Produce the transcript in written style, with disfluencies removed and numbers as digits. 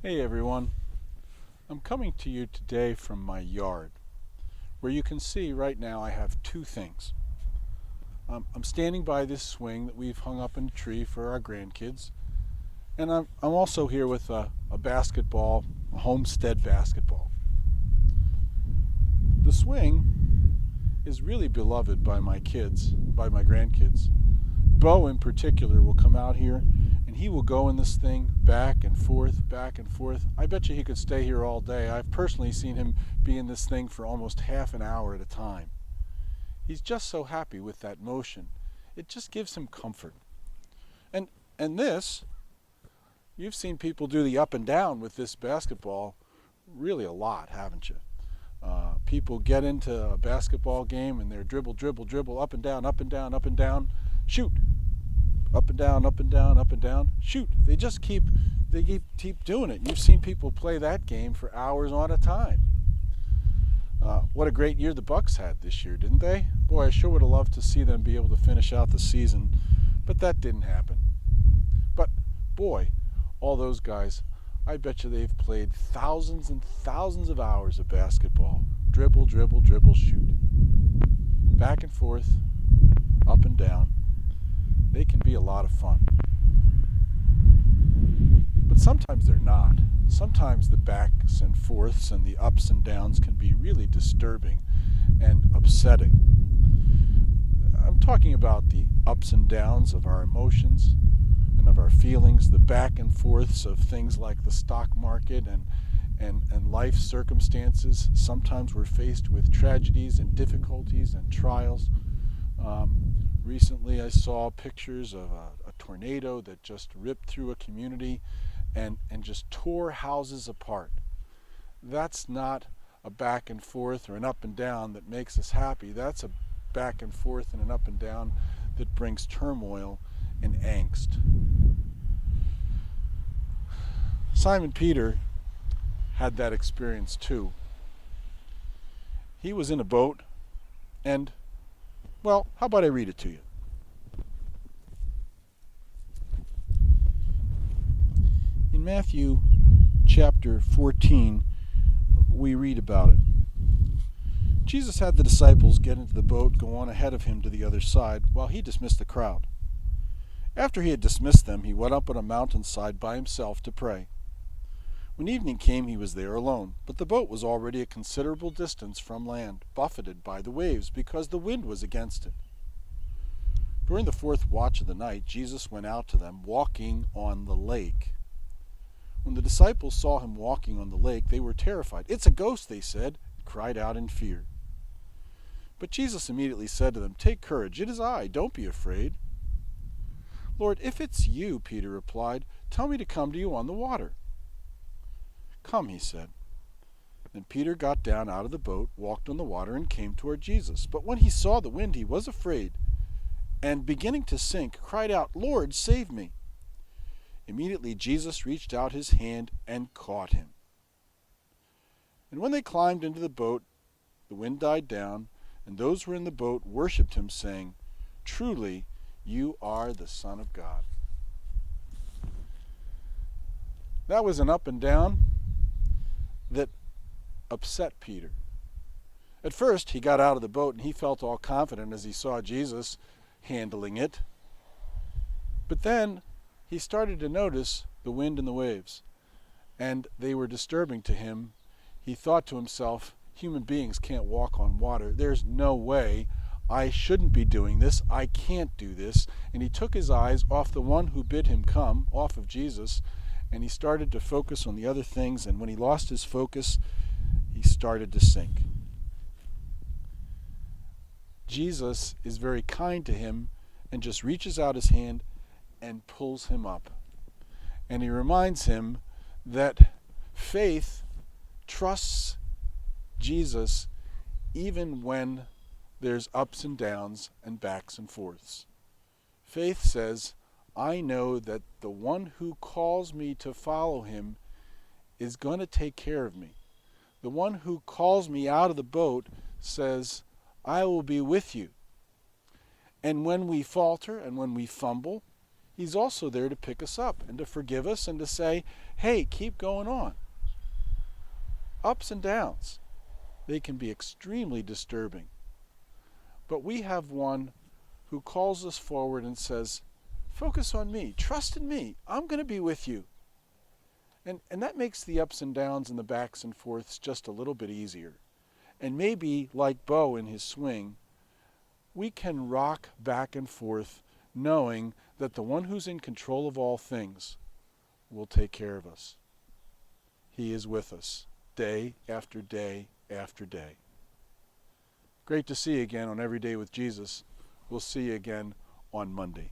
Hey everyone, I'm coming to you today from my yard, where you can see right now I have two things. I'm standing by this swing that we've hung up in a tree for our grandkids, and I'm also here with a basketball, a homestead basketball. The swing is really beloved by my kids, by my grandkids. Bo in particular will come out here and he will go in this thing back and forth, back and forth. I bet you he could stay here all day. I've personally seen him be in this thing for almost half an hour at a time. He's just so happy with that motion. It just gives him comfort. And this, you've seen people do the up and down with this basketball really a lot, haven't you? People get into a basketball game and they're dribble, dribble, dribble, up and down, up and down, up and down, shoot, up and down, up and down, up and down, shoot. They keep doing it. You've seen people play that game for hours on a time. What a great year the Bucks had this year, didn't they? Boy, I sure would have loved to see them be able to finish out the season, but that didn't happen. But boy, all those guys, I bet you they've played thousands and thousands of hours of basketball. Dribble, dribble, dribble, shoot. Back and forth, up and down. They can be a lot of fun. But sometimes they're not. Sometimes the backs and forths and the ups and downs can be really disturbing and upsetting. I'm talking about the ups and downs of our emotions and of our feelings, the back and forths of things like the stock market and life circumstances. Sometimes we're faced with tragedies and difficulties and trials. Recently I saw pictures of a tornado that just ripped through a community and just tore houses apart. That's not a back and forth or an up and down that makes us happy. That's a back and forth and an up and down that brings turmoil and angst. Simon Peter had that experience too. He was in a boat and, well, how about I read it to you? In Matthew chapter 14, we read about it. Jesus had the disciples get into the boat, go on ahead of him to the other side, while he dismissed the crowd. After he had dismissed them, he went up on a mountainside by himself to pray. When evening came, he was there alone, but the boat was already a considerable distance from land, buffeted by the waves, because the wind was against it. During the fourth watch of the night, Jesus went out to them, walking on the lake. When the disciples saw him walking on the lake, they were terrified. "It's a ghost," they said, and cried out in fear. But Jesus immediately said to them, "Take courage, it is I, don't be afraid." "Lord, if it's you," Peter replied, "tell me to come to you on the water." "Come," he said. Then Peter got down out of the boat, walked on the water, and came toward Jesus. But when he saw the wind, he was afraid, and beginning to sink, cried out, "Lord, save me." Immediately Jesus reached out his hand and caught him. And when they climbed into the boat, the wind died down, and those who were in the boat worshipped him, saying, "Truly, you are the Son of God." That was an up and down that upset Peter. At first, he got out of the boat and he felt all confident as he saw Jesus handling it. But then he started to notice the wind and the waves, and they were disturbing to him. He thought to himself, human beings can't walk on water. There's no way. I shouldn't be doing this. I can't do this. And he took his eyes off the one who bid him come, off of Jesus, and he started to focus on the other things, and when he lost his focus, he started to sink. Jesus is very kind to him and just reaches out his hand and pulls him up. And he reminds him that faith trusts Jesus even when there's ups and downs and backs and forths. Faith says, I know that the one who calls me to follow him is going to take care of me. The one who calls me out of the boat says, I will be with you. And when we falter and when we fumble, He's also there to pick us up and to forgive us and to say, hey, keep going on. Ups and downs, they can be extremely disturbing. But we have one who calls us forward and says, focus on me, trust in me, I'm going to be with you. And that makes the ups and downs and the backs and forths just a little bit easier. And maybe, like Bo in his swing, we can rock back and forth knowing that the one who's in control of all things will take care of us. He is with us day after day after day. Great to see you again on Every Day with Jesus. We'll see you again on Monday.